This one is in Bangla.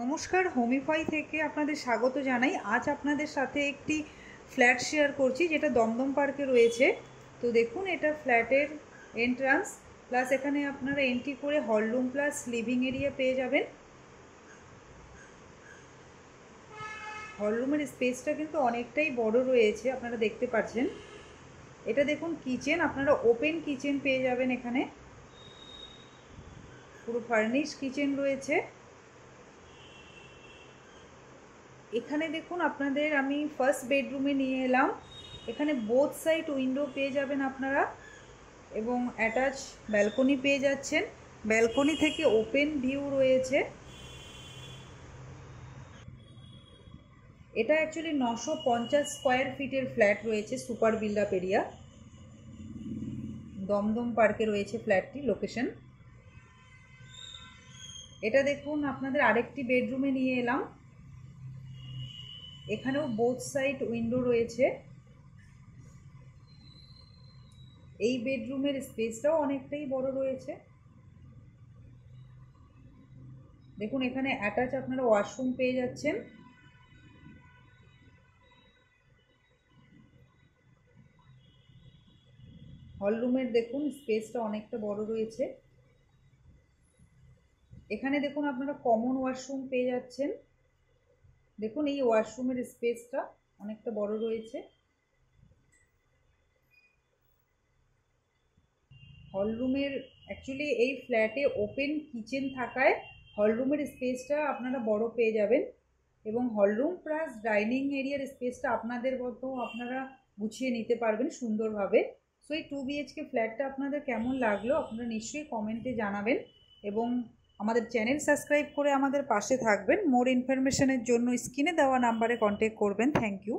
নমস্কার, হোমিফাই থেকে আপনাদের স্বাগত জানাই। আজ আপনাদের সাথে একটি ফ্ল্যাট শেয়ার করছি যেটা দমদম পার্কে রয়েছে। তো দেখুন, এটা ফ্ল্যাটের এন্ট্রান্স, প্লাস এখানে আপনারা এন্ট্রি করে হলরুম প্লাস লিভিং এরিয়া পেয়ে যাবেন। হলরুমের স্পেসটা কিন্তু অনেকটাই বড় রয়েছে, আপনারা দেখতে পাচ্ছেন। এটা দেখুন কিচেন, আপনারা ওপেন কিচেন পেয়ে যাবেন। এখানে পুরো ফার্নিশ কিচেন রয়েছে। এখানে দেখুন, আপনাদের আমি ফার্স্ট বেডরুমে নিয়ে এলাম। এখানে বোথ সাইড উইন্ডো পেয়ে যাবেন আপনারা, এবং অ্যাটাচ ব্যালকনি পেয়ে যাচ্ছেন। ব্যালকনি থেকে ওপেন ভিউ রয়েছে। এটা অ্যাকচুয়ালি 950 স্কোয়ার ফিটের ফ্ল্যাট রয়েছে, super built up area. Dum Dum পার্কে রয়েছে ফ্ল্যাটটি লোকেশন। এটা দেখুন, আপনাদের আরেকটি বেডরুমে নিয়ে এলাম। এখানেও বোথ সাইড উইন্ডো রয়েছে। এই বেডরুমের স্পেসটাও অনেকটাই বড় রয়েছে। দেখুন, এখানে অ্যাটাচ আপনারা ওয়াশরুম পেয়ে যাচ্ছেন। হলরুমের দেখুন স্পেসটা অনেকটা বড় রয়েছে। এখানে দেখুন, আপনারা কমন ওয়াশরুম পেয়ে যাচ্ছেন। দেখুন, এই ওয়াশরুমের স্পেসটা অনেকটা বড় রয়েছে। হলরুমের অ্যাকচুয়ালি এই ফ্ল্যাটে ওপেন কিচেন থাকায় হলরুমের স্পেসটা আপনারা বড় পেয়ে যাবেন, এবং হলরুম প্লাস ডাইনিং এরিয়ার স্পেসটা আপনাদের মতো আপনারা গুছিয়ে নিতে পারবেন সুন্দরভাবে। সো এই 2 BHK ফ্ল্যাটটা আপনাদের কেমন লাগলো আপনারা নিশ্চয়ই কমেন্টে জানাবেন, এবং আমাদের চ্যানেল সাবস্ক্রাইব করে আমাদের পাশে থাকবেন। মোর ইনফরমেশনের জন্য স্ক্রিনে দেওয়া নাম্বারে কন্ট্যাক্ট করবেন। Thank you.